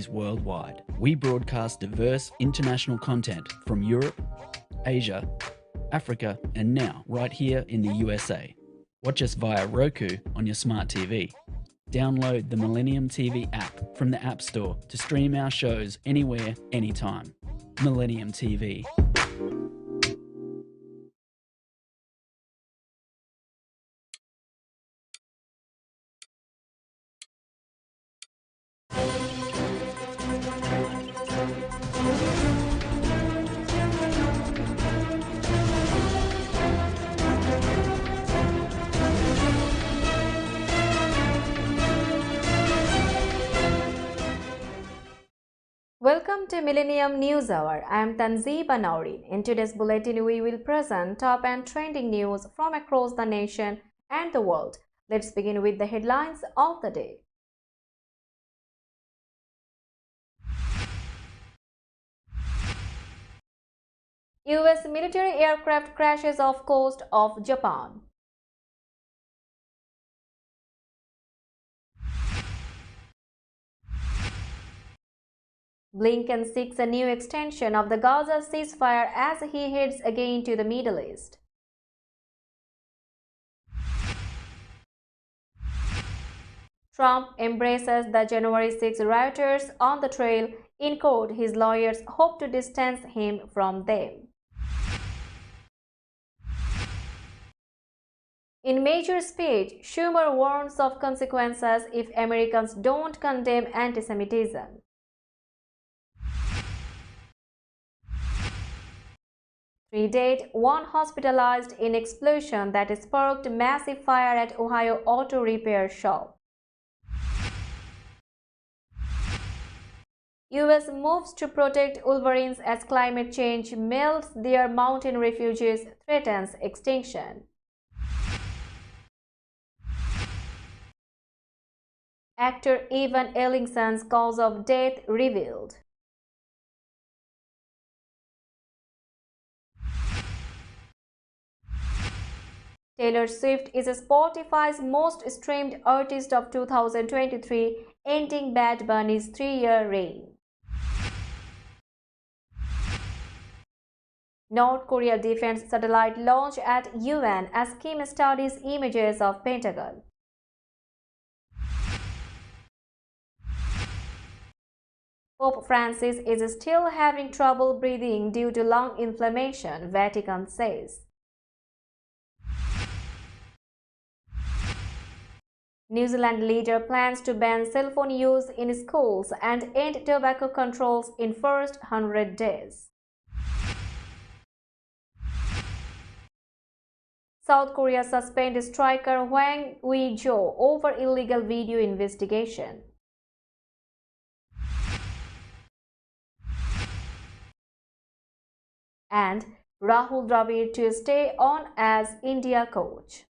news worldwide. We broadcast diverse international content from Europe, Asia, Africa, and now right here in the USA. Watch us via Roku on your smart TV. Download the Millennium TV app from the App Store to stream our shows anywhere, anytime. Millennium TV. Welcome to Millennium News Hour. I am Tanzeeb Anourin. In today's bulletin, we will present top and trending news from across the nation and the world. Let's begin with the headlines of the day. US military aircraft crashes off coast of Japan. Blinken seeks a new extension of the Gaza ceasefire as he heads again to the Middle East. Trump embraces the January 6 rioters on the trail. In court, his lawyers hope to distance him from them. In major speech, Schumer warns of consequences if Americans don't condemn anti-Semitism. Three dead, one hospitalized in explosion that sparked massive fire at Ohio auto repair shop. US moves to protect wolverines as climate change melts their mountain refuges, threatens extinction. Actor Evan Ellingson's cause of death revealed. Taylor Swift is Spotify's most streamed artist of 2023, ending Bad Bunny's 3-year reign. North Korea defense satellite launch at UN as Kim studies images of Pentagon. Pope Francis is still having trouble breathing due to lung inflammation, Vatican says. New Zealand leader plans to ban cell phone use in schools and end tobacco controls in first 100 days. South Korea suspends striker Hwang Ui-jo over illegal video investigation. And Rahul Dravid to stay on as India coach.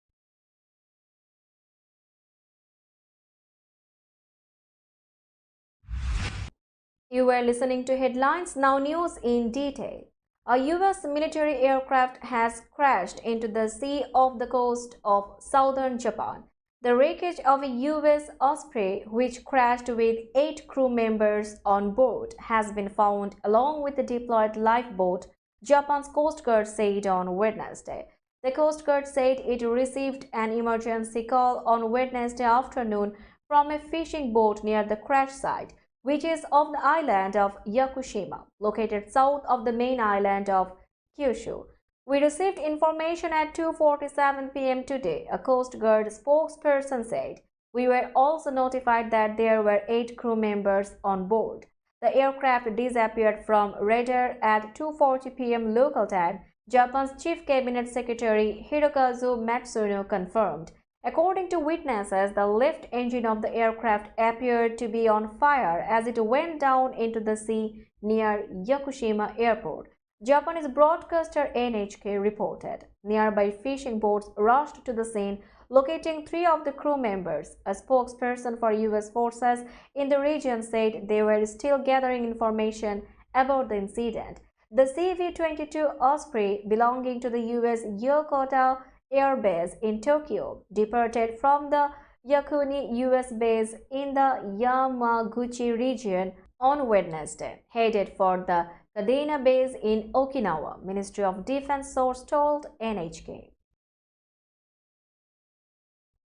You were listening to headlines, now news in detail. A US military aircraft has crashed into the sea off the coast of southern Japan. The wreckage of a US Osprey, which crashed with 8 crew members on board, has been found along with the deployed lifeboat, Japan's Coast Guard said on Wednesday. The Coast Guard said it received an emergency call on Wednesday afternoon from a fishing boat near the crash site, which is off the island of Yakushima, located south of the main island of Kyushu. We received information at 2:47 p.m. today, a Coast Guard spokesperson said. We were also notified that there were 8 crew members on board. The aircraft disappeared from radar at 2:40 p.m. local time, Japan's Chief Cabinet Secretary Hirokazu Matsuno confirmed. According to witnesses, the left engine of the aircraft appeared to be on fire as it went down into the sea near Yakushima Airport. Japanese broadcaster NHK reported. Nearby fishing boats rushed to the scene, locating 3 of the crew members. A spokesperson for US forces in the region said they were still gathering information about the incident. The CV-22 Osprey, belonging to the US Yokota Air Base in Tokyo, departed from the Yakuni US base in the Yamaguchi region on Wednesday, headed for the Kadena base in Okinawa, Ministry of Defense source told NHK.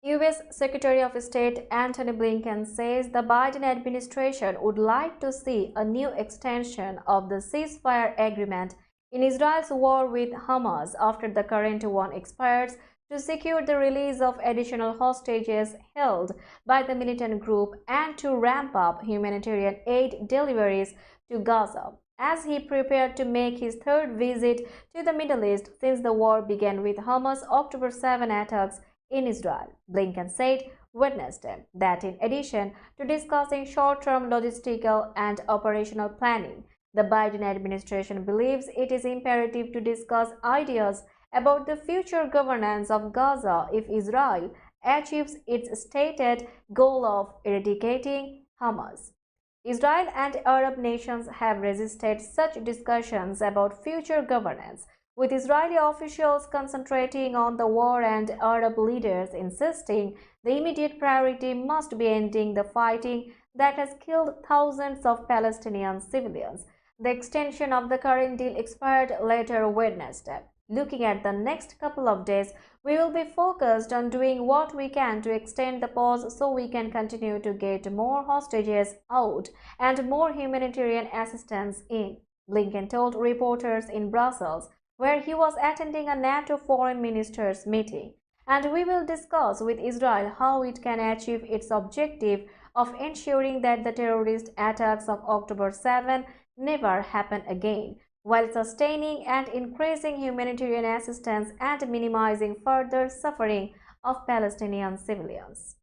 U.S. Secretary of State Antony Blinken says the Biden administration would like to see a new extension of the ceasefire agreement in Israel's war with Hamas after the current one expires to secure the release of additional hostages held by the militant group and to ramp up humanitarian aid deliveries to Gaza, as he prepared to make his third visit to the Middle East since the war began with Hamas' October 7 attacks in Israel. Blinken said Wednesday that in addition to discussing short-term logistical and operational planning, the Biden administration believes it is imperative to discuss ideas about the future governance of Gaza if Israel achieves its stated goal of eradicating Hamas. Israel and Arab nations have resisted such discussions about future governance, with Israeli officials concentrating on the war and Arab leaders insisting the immediate priority must be ending the fighting that has killed thousands of Palestinian civilians. The extension of the current deal expired later Wednesday. Looking at the next couple of days, we will be focused on doing what we can to extend the pause so we can continue to get more hostages out and more humanitarian assistance in, Blinken told reporters in Brussels, where he was attending a NATO foreign ministers meeting. And we will discuss with Israel how it can achieve its objective of ensuring that the terrorist attacks of October 7 never happen again, while sustaining and increasing humanitarian assistance and minimizing further suffering of Palestinian civilians.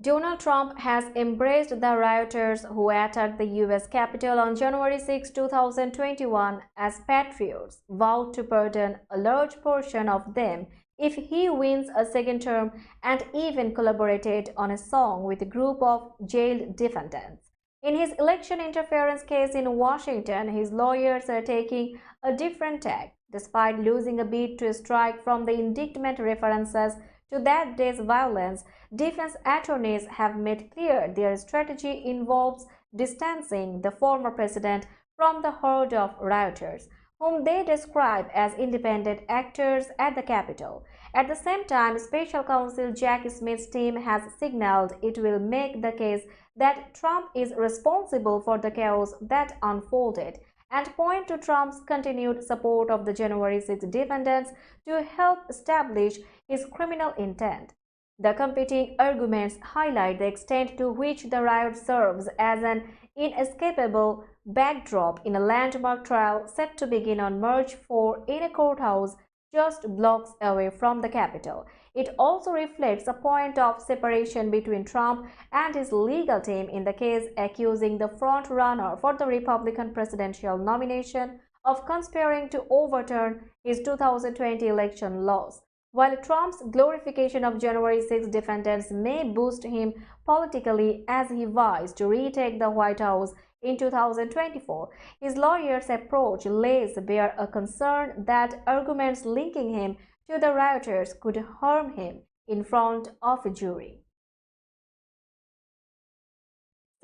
Donald Trump has embraced the rioters who attacked the U.S. Capitol on January 6, 2021 as patriots, vowed to pardon a large portion of them if he wins a second term, and even collaborated on a song with a group of jailed defendants. In his election interference case in Washington, his lawyers are taking a different tack. Despite losing a bid to a strike from the indictment references to that day's violence, defense attorneys have made clear their strategy involves distancing the former president from the horde of rioters, whom they describe as independent actors at the Capitol. At the same time, Special Counsel Jack Smith's team has signaled it will make the case that Trump is responsible for the chaos that unfolded and point to Trump's continued support of the January 6 defendants to help establish his criminal intent. The competing arguments highlight the extent to which the riot serves as an inescapable backdrop in a landmark trial set to begin on March 4 in a courthouse just blocks away from the Capitol. It also reflects a point of separation between Trump and his legal team in the case accusing the front-runner for the Republican presidential nomination of conspiring to overturn his 2020 election loss. While Trump's glorification of January 6 defendants may boost him politically as he vies to retake the White House in 2024, his lawyer's approach lays bare a concern that arguments linking him to the rioters could harm him in front of a jury.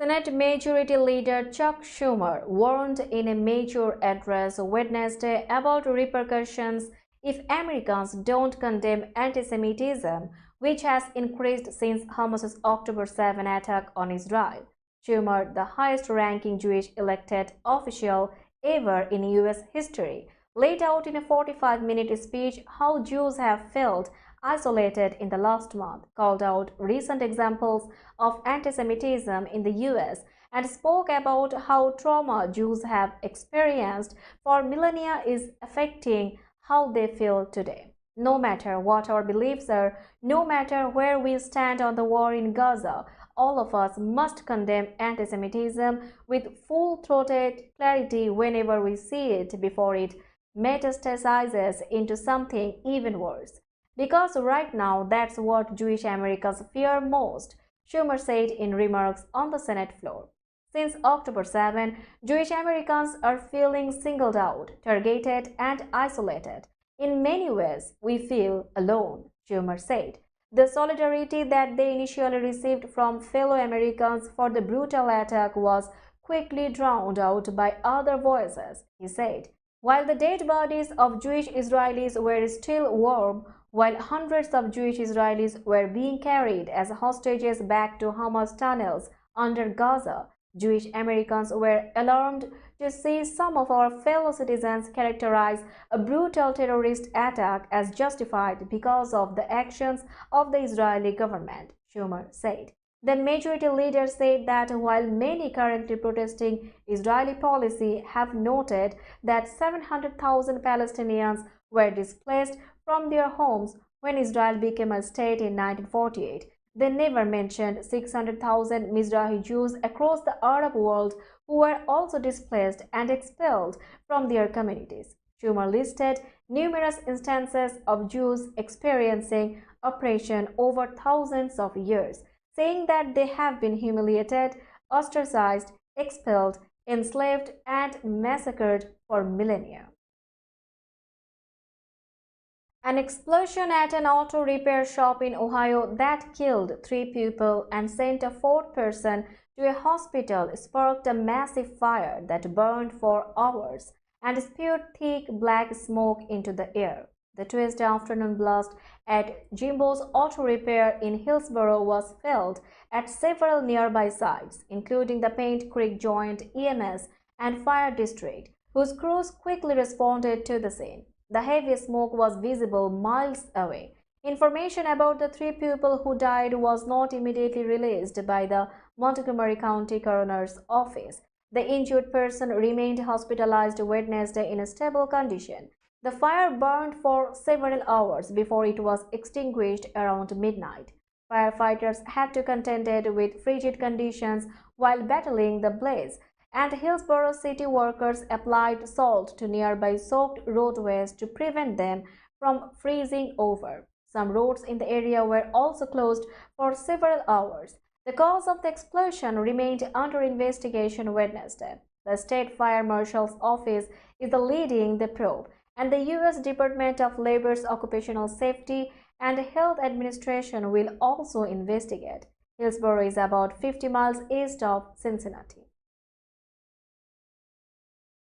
Senate Majority Leader Chuck Schumer warned in a major address Wednesday about repercussions if Americans don't condemn anti-Semitism, which has increased since Hamas's October 7 attack on Israel. Schumer, the highest-ranking Jewish elected official ever in U.S. history, laid out in a 45-minute speech how Jews have felt isolated in the last month, called out recent examples of anti-Semitism in the U.S., and spoke about how trauma Jews have experienced for millennia is affecting how they feel today. No matter what our beliefs are, no matter where we stand on the war in Gaza, all of us must condemn anti-Semitism with full-throated clarity whenever we see it before it metastasizes into something even worse. Because right now, that's what Jewish Americans fear most, Schumer said in remarks on the Senate floor. Since October 7, Jewish Americans are feeling singled out, targeted, and isolated. In many ways, we feel alone, Schumer said. The solidarity that they initially received from fellow Americans for the brutal attack was quickly drowned out by other voices, he said. While the dead bodies of Jewish Israelis were still warm, while hundreds of Jewish Israelis were being carried as hostages back to Hamas tunnels under Gaza, Jewish Americans were alarmed to see some of our fellow citizens characterize a brutal terrorist attack as justified because of the actions of the Israeli government, Schumer said. The majority leader said that while many currently protesting Israeli policy have noted that 700,000 Palestinians were displaced from their homes when Israel became a state in 1948, they never mentioned 600,000 Mizrahi Jews across the Arab world who were also displaced and expelled from their communities. Schumer listed numerous instances of Jews experiencing oppression over thousands of years, saying that they have been humiliated, ostracized, expelled, enslaved, and massacred for millennia. An explosion at an auto repair shop in Ohio that killed 3 people and sent a 4th person to a hospital sparked a massive fire that burned for hours and spewed thick black smoke into the air. The Tuesday afternoon blast at Jimbo's Auto Repair in Hillsborough was felt at several nearby sites, including the Paint Creek Joint EMS and Fire District, whose crews quickly responded to the scene. The heavy smoke was visible miles away. Information about the 3 people who died was not immediately released by the Montgomery County Coroner's Office. The injured person remained hospitalized Wednesday in a stable condition. The fire burned for several hours before it was extinguished around midnight. Firefighters had to contend with frigid conditions while battling the blaze, and Hillsborough city workers applied salt to nearby soaked roadways to prevent them from freezing over. Some roads in the area were also closed for several hours. The cause of the explosion remained under investigation Wednesday. The state fire marshal's office is leading the probe, and the U.S. Department of Labor's Occupational Safety and Health Administration will also investigate. Hillsborough is about 50 miles east of Cincinnati.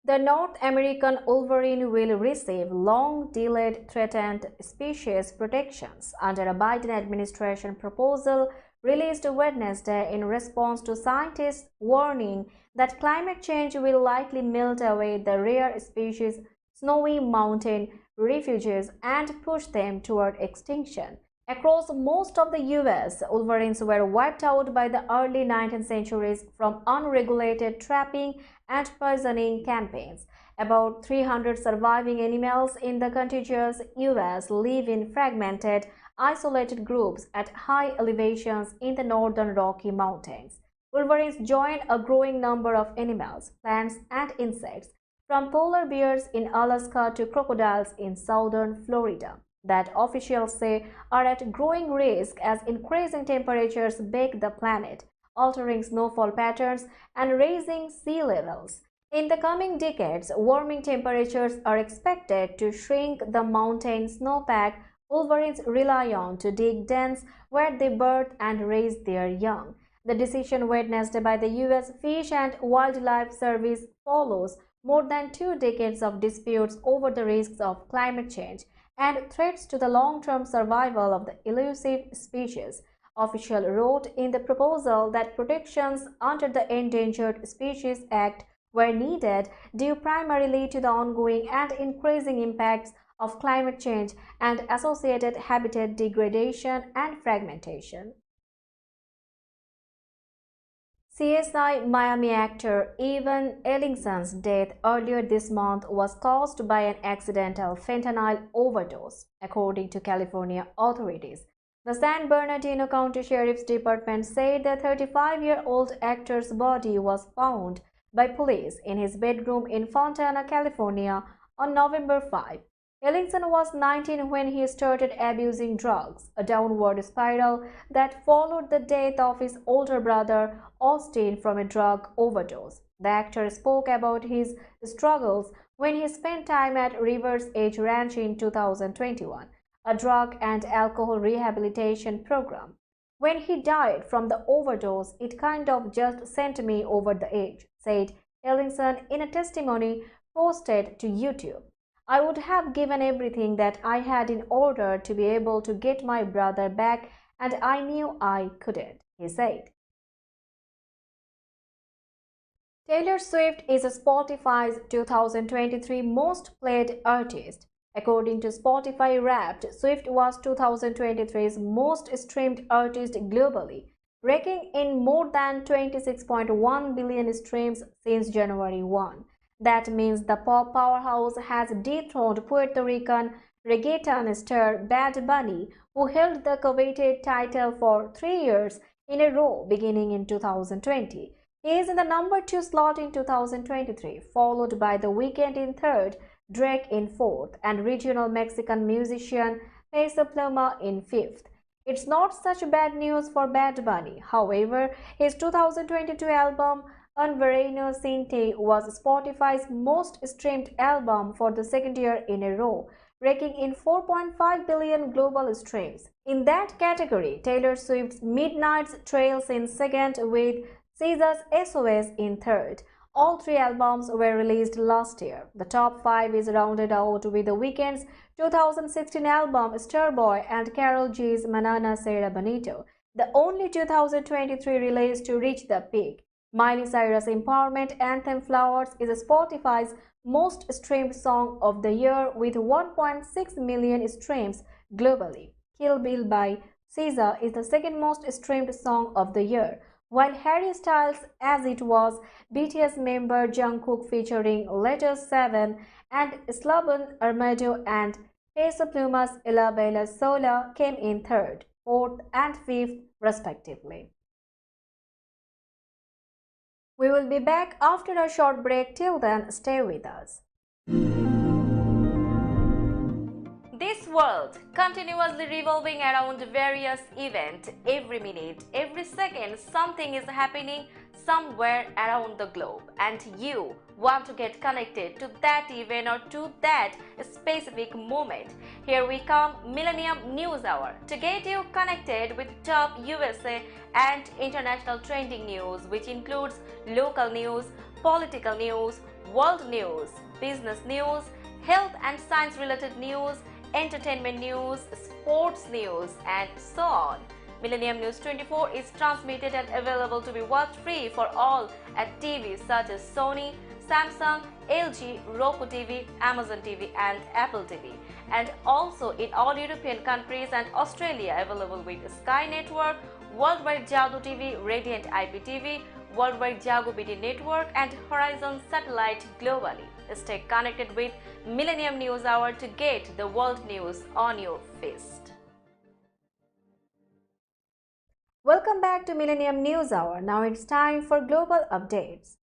The North American wolverine will receive long-delayed threatened species protections under a Biden administration proposal released Wednesday in response to scientists' warning that climate change will likely melt away the rare species snowy mountain refuges and push them toward extinction. Across most of the U.S., wolverines were wiped out by the early 19th century from unregulated trapping and poisoning campaigns. About 300 surviving animals in the contiguous U.S. live in fragmented, isolated groups at high elevations in the northern Rocky Mountains. Wolverines join a growing number of animals, plants, and insects, from polar bears in Alaska to crocodiles in southern Florida, that officials say are at growing risk as increasing temperatures bake the planet, altering snowfall patterns and raising sea levels. In the coming decades, warming temperatures are expected to shrink the mountain snowpack wolverines rely on to dig dens where they birth and raise their young. The decision Wednesday by the U.S. Fish and Wildlife Service follows more than 2 decades of disputes over the risks of climate change and threats to the long-term survival of the elusive species. Official wrote in the proposal that protections under the Endangered Species Act were needed due primarily to the ongoing and increasing impacts of climate change and associated habitat degradation and fragmentation. CSI Miami actor Evan Ellingson's death earlier this month was caused by an accidental fentanyl overdose, according to California authorities. The San Bernardino County Sheriff's Department said the 35-year-old actor's body was found by police in his bedroom in Fontana, California on November 5. Ellingson was 19 when he started abusing drugs, a downward spiral that followed the death of his older brother Austin from a drug overdose. The actor spoke about his struggles when he spent time at Rivers Edge Ranch in 2021. a drug and alcohol rehabilitation program. When he died from the overdose, it kind of just sent me over the edge, said Ellingson in a testimony posted to YouTube. I would have given everything that I had in order to be able to get my brother back, and I knew I couldn't, he said. Taylor Swift is Spotify's 2023 most played artist. According to Spotify Wrapped, Swift was 2023's most streamed artist globally, raking in more than 26.1 billion streams since January 1. That means the pop powerhouse has dethroned Puerto Rican reggaeton star Bad Bunny, who held the coveted title for 3 years in a row beginning in 2020. He is in the number 2 slot in 2023, followed by The Weeknd in third, Drake in fourth, and regional Mexican musician Peso Pluma in fifth. It's not such bad news for Bad Bunny. However, his 2022 album Un Verano Sin Ti was Spotify's most streamed album for the second year in a row, raking in 4.5 billion global streams. In that category, Taylor Swift's Midnight's trails in second, with SZA's SOS in third. All 3 albums were released last year. The top 5 is rounded out with The Weeknd's 2016 album Starboy and Karol G's Manana Serra Bonito, the only 2023 release to reach the peak. Miley Cyrus' empowerment anthem Flowers is Spotify's most streamed song of the year with 1.6 million streams globally. Kill Bill by SZA is the second most streamed song of the year, while Harry Styles' As It Was, BTS member Jungkook featuring Letter 7 and Slabon Armado and Peso Pluma's Ella Bella Sola came in third, fourth and fifth respectively. We will be back after a short break. Till then, stay with us. This world continuously revolving around various events. Every minute, every second, something is happening somewhere around the globe, and you want to get connected to that event or to that specific moment. Here we come, Millennium News Hour, to get you connected with top USA and international trending news, which includes local news, political news, world news, business news, health and science related news, entertainment news, sports news, and so on. Millennium News 24 is transmitted and available to be watched free for all at TVs such as Sony, Samsung, LG, Roku TV, Amazon TV, and Apple TV, and also in all European countries and Australia, available with Sky Network, Worldwide Jago TV, Radiant IPTV, Worldwide Jago BT Network, and Horizon Satellite globally. Stay connected with Millennium News Hour to get the world news on your fist. Welcome back to Millennium News Hour. Now it's time for global updates.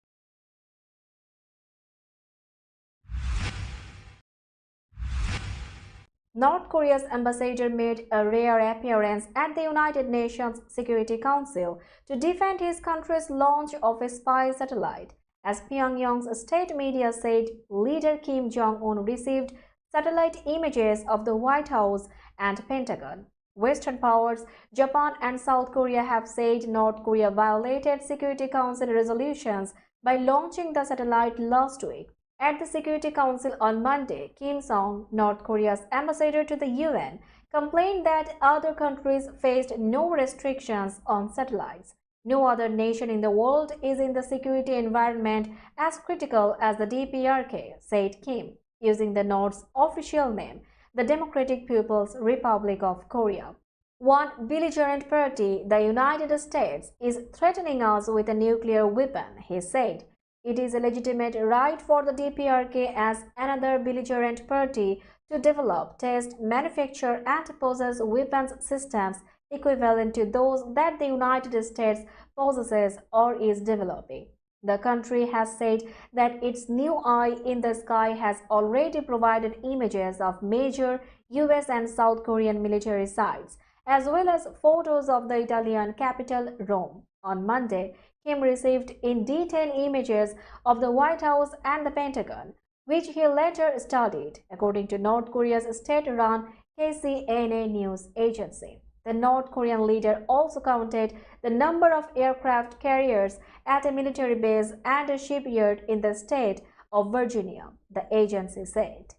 North Korea's ambassador made a rare appearance at the United Nations Security Council to defend his country's launch of a spy satellite. As Pyongyang's state media said, leader Kim Jong-un received satellite images of the White House and Pentagon. Western powers, Japan and South Korea, have said North Korea violated Security Council resolutions by launching the satellite last week. At the Security Council on Monday, Kim Song, North Korea's ambassador to the UN, complained that other countries faced no restrictions on satellites. No other nation in the world is in the security environment as critical as the DPRK, said Kim, using the North's official name, the Democratic People's Republic of Korea. One belligerent party, the United States, is threatening us with a nuclear weapon, he said. It is a legitimate right for the DPRK as another belligerent party to develop, test, manufacture, and possess weapons systems equivalent to those that the United States possesses or is developing. The country has said that its new eye in the sky has already provided images of major US and South Korean military sites, as well as photos of the Italian capital, Rome. On Monday, Kim received in detail images of the White House and the Pentagon, which he later studied. According to North Korea's state-run KCNA news agency. The North Korean leader also counted the number of aircraft carriers at a military base and a shipyard in the state of Virginia, the agency said.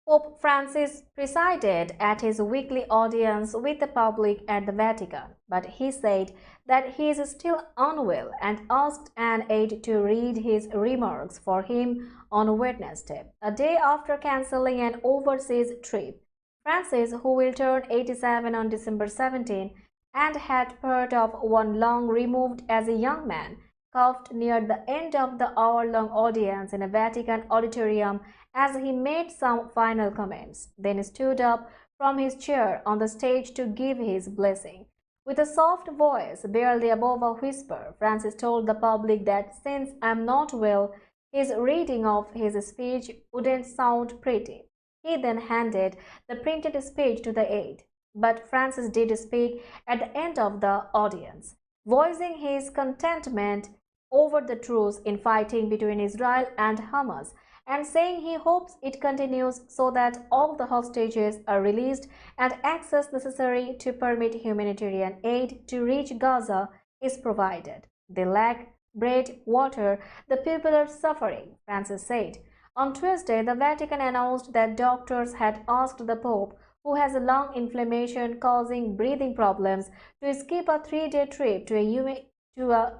Pope Francis presided at his weekly audience with the public at the Vatican, but he said that he is still unwell and asked an aide to read his remarks for him on Wednesday, a day after cancelling an overseas trip. Francis, who will turn 87 on December 17 and had part of one lung removed as a young man, coughed near the end of the hour-long audience in a Vatican auditorium as he made some final comments, then stood up from his chair on the stage to give his blessing. With a soft voice, barely above a whisper, Francis told the public that since I'm not well, his reading of his speech wouldn't sound pretty. He then handed the printed speech to the aide. But Francis did speak at the end of the audience, voicing his contentment over the truce in fighting between Israel and Hamas and saying he hopes it continues so that all the hostages are released and access necessary to permit humanitarian aid to reach Gaza is provided. They lack bread, water, the people are suffering, Francis said. On Tuesday, the Vatican announced that doctors had asked the Pope, who has a lung inflammation causing breathing problems, to skip a 3-day trip to a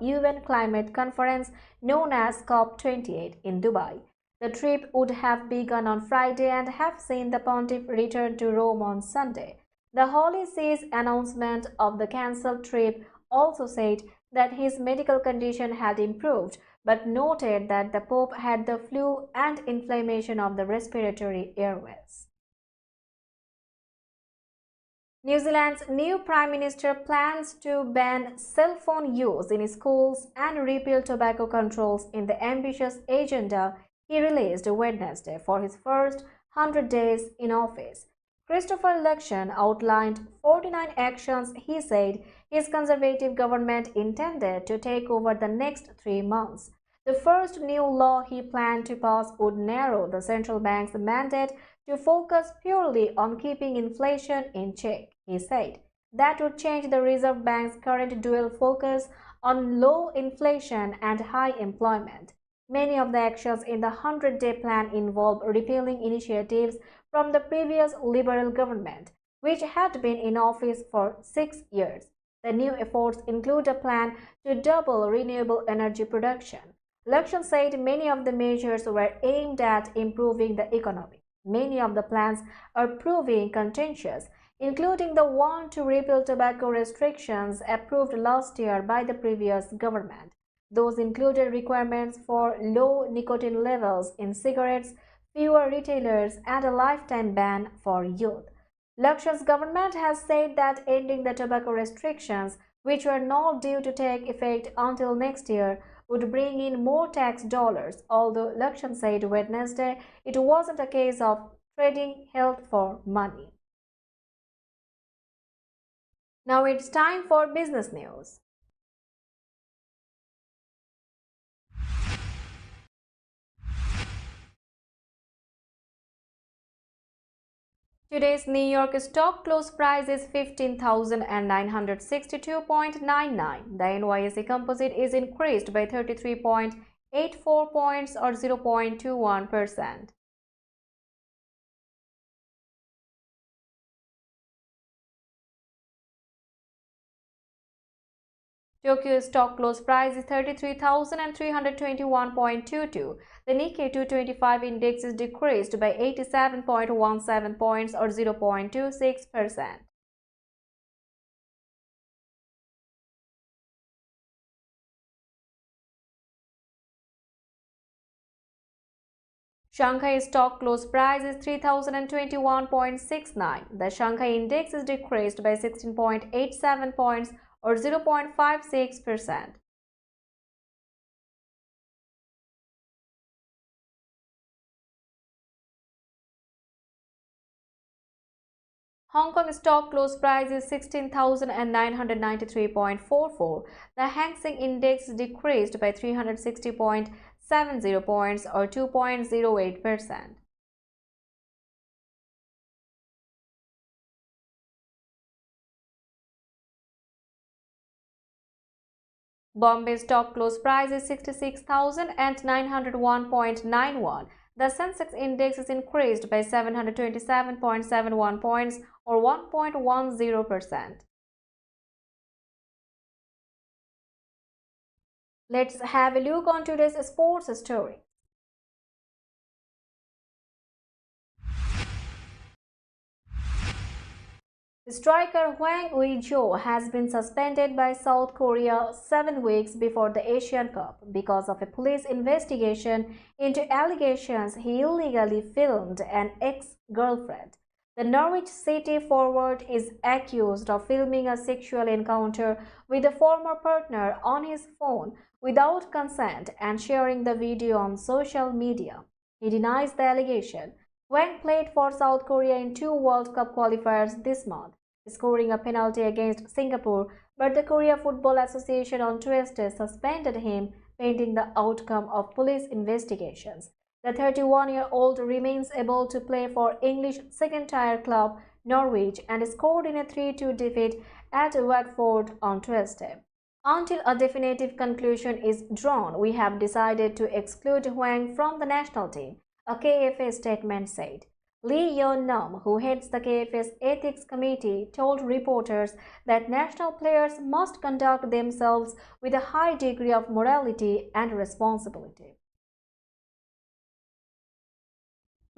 UN climate conference known as COP28 in Dubai. The trip would have begun on Friday and have seen the pontiff return to Rome on Sunday. The Holy See's announcement of the cancelled trip also said that his medical condition had improved, but noted that the Pope had the flu and inflammation of the respiratory airways. New Zealand's new Prime Minister plans to ban cell phone use in schools and repeal tobacco controls in the ambitious agenda he released Wednesday for his first 100 days in office. Christopher Luxon outlined 49 actions he said his Conservative government intended to take over the next 3 months. The first new law he planned to pass would narrow the central bank's mandate to focus purely on keeping inflation in check, he said. That would change the Reserve Bank's current dual focus on low inflation and high employment. Many of the actions in the 100-day plan involve repealing initiatives from the previous Liberal government, which had been in office for 6 years. The new efforts include a plan to double renewable energy production. Luxon said many of the measures were aimed at improving the economy. Many of the plans are proving contentious, including the one to repeal tobacco restrictions approved last year by the previous government. Those included requirements for low nicotine levels in cigarettes, fewer retailers, and a lifetime ban for youth. Luxon's government has said that ending the tobacco restrictions, which were not due to take effect until next year, would bring in more tax dollars, although Luxon said Wednesday it wasn't a case of trading health for money. Now it's time for business news. Today's New York stock close price is 15,962.99. The NYSE Composite is increased by 33.84 points or 0.21%. Tokyo stock close price is 33,321.22. The Nikkei 225 index is decreased by 87.17 points or 0.26%. Shanghai stock close price is 3,021.69. The Shanghai index is decreased by 16.87 points or 0.56%. Hong Kong stock close price is 16,993.44. The Hang Seng index decreased by 360.70 points or 2.08%. Bombay's stock close price is 66,901.91. The Sensex index is increased by 727.71 points or 1.10%. Let's have a look on today's sports story. Striker Hwang Ui-jo has been suspended by South Korea 7 weeks before the Asian Cup because of a police investigation into allegations he illegally filmed an ex-girlfriend. The Norwich City forward is accused of filming a sexual encounter with a former partner on his phone without consent and sharing the video on social media. He denies the allegation. Hwang played for South Korea in 2 World Cup qualifiers this month, scoring a penalty against Singapore, but the Korea Football Association on Tuesday suspended him pending the outcome of police investigations. The 31-year-old remains able to play for English second-tier club Norwich and scored in a 3-2 defeat at Watford on Tuesday. Until a definitive conclusion is drawn, we have decided to exclude Hwang from the national team, a KFA statement said. Lee Yeon-nam, who heads the KFA's ethics committee, told reporters that national players must conduct themselves with a high degree of morality and responsibility.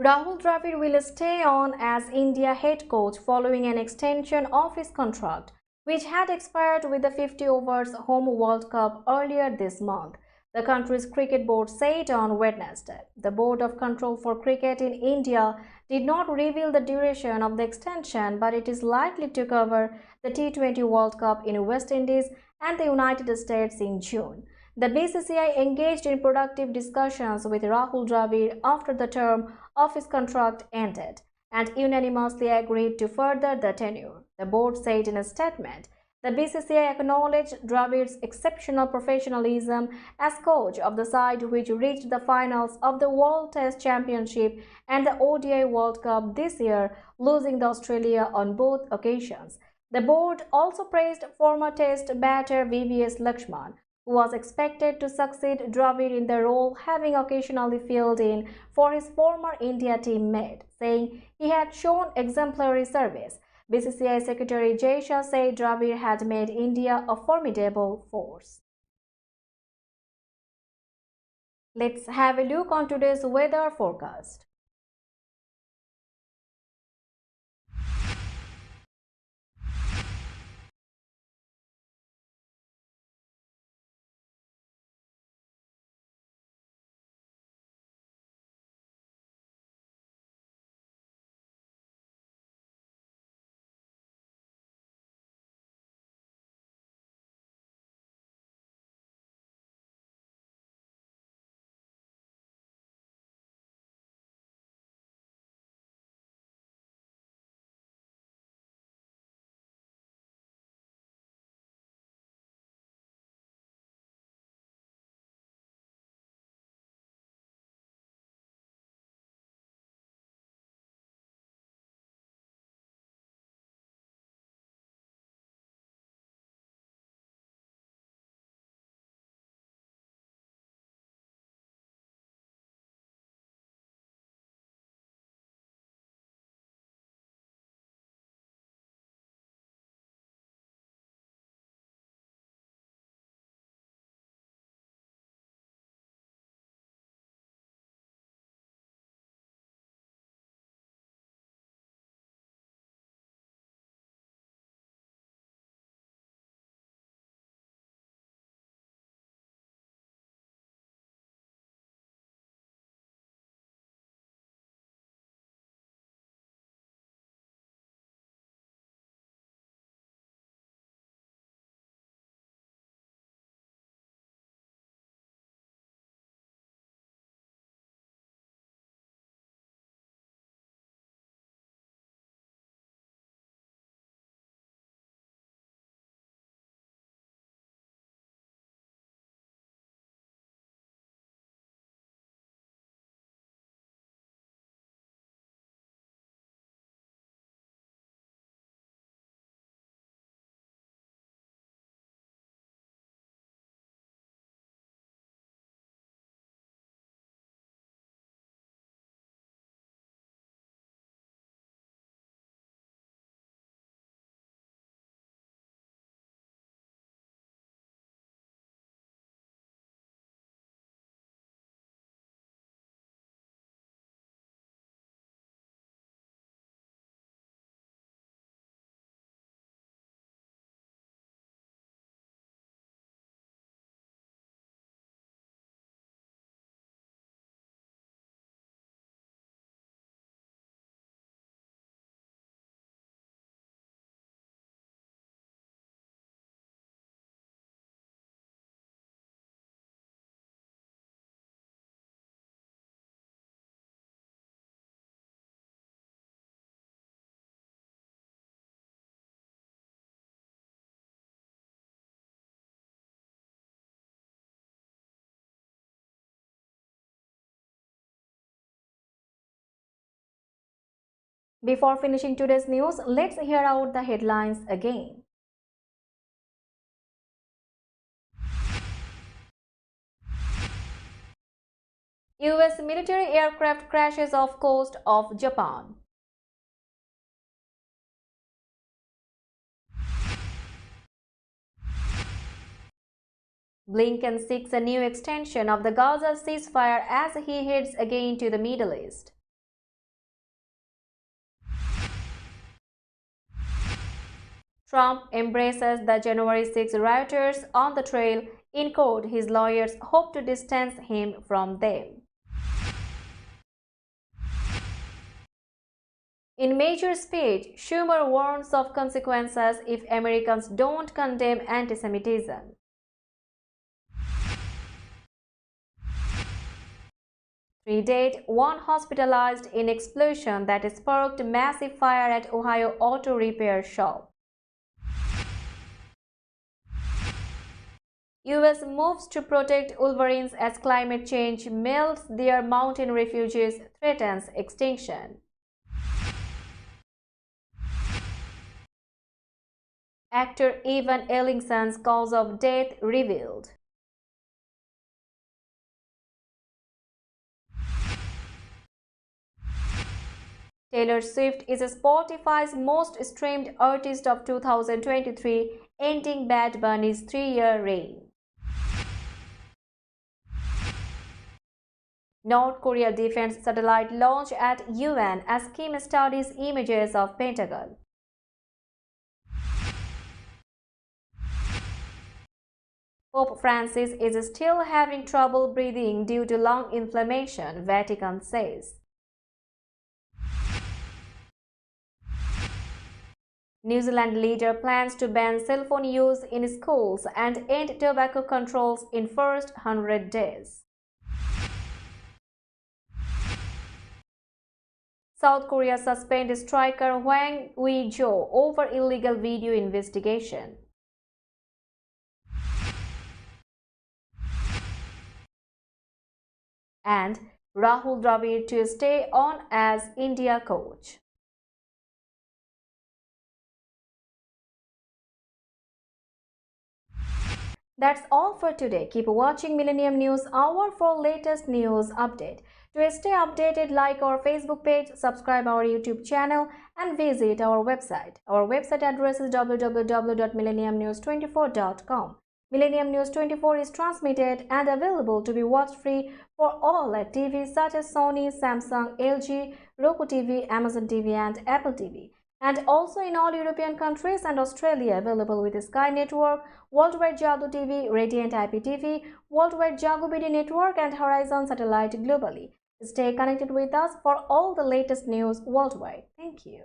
Rahul Dravid will stay on as India head coach following an extension of his contract, which had expired with the 50 overs home World Cup earlier this month. The country's cricket board said on Wednesday. The Board of Control for Cricket in India did not reveal the duration of the extension, but it is likely to cover the T20 World Cup in West Indies and the United States in June. The BCCI engaged in productive discussions with Rahul Dravid after the term of his contract ended and unanimously agreed to further the tenure, the board said in a statement. The BCCI acknowledged Dravid's exceptional professionalism as coach of the side which reached the finals of the World Test Championship and the ODI World Cup this year, losing to Australia on both occasions. The board also praised former Test batter VVS Lakshman, who was expected to succeed Dravid in the role, having occasionally filled in for his former India teammate, saying he had shown exemplary service. BCCI Secretary Jay Shah said Dravid had made India a formidable force. Let's have a look on today's weather forecast. Before finishing today's news, let's hear out the headlines again. US military aircraft crashes off coast of Japan. Blinken seeks a new extension of the Gaza ceasefire as he heads again to the Middle East. Trump embraces the January 6 rioters on the trail. In court, his lawyers hope to distance him from them. In major speech, Schumer warns of consequences if Americans don't condemn anti-Semitism. Three dead, one hospitalized in explosion that sparked massive fire at Ohio auto repair shop. US moves to protect wolverines as climate change melts their mountain refuges, threatens extinction. Actor Evan Ellingson's cause of death revealed. Taylor Swift is Spotify's most streamed artist of 2023, ending Bad Bunny's 3-year reign. North Korea defense satellite launch at UN as Kim studies images of Pentagon. Pope Francis is still having trouble breathing due to lung inflammation, Vatican says. New Zealand leader plans to ban cell phone use in schools and end tobacco controls in first 100 days. South Korea suspends striker Hwang Ui-jo over illegal video investigation. And Rahul Dravid to stay on as India coach. That's all for today. Keep watching Millennium News Hour for latest news update. To stay updated, like our Facebook page, subscribe our YouTube channel and visit our website. Our website address is www.millenniumnews24.com. Millennium News 24 is transmitted and available to be watched free for all at TVs such as Sony, Samsung, LG, Roku TV, Amazon TV and Apple TV. And also in all European countries and Australia, available with Sky Network, Worldwide Jagu TV, Radiant IPTV, Worldwide Jagu BD Network and Horizon Satellite globally. Stay connected with us for all the latest news worldwide. Thank you.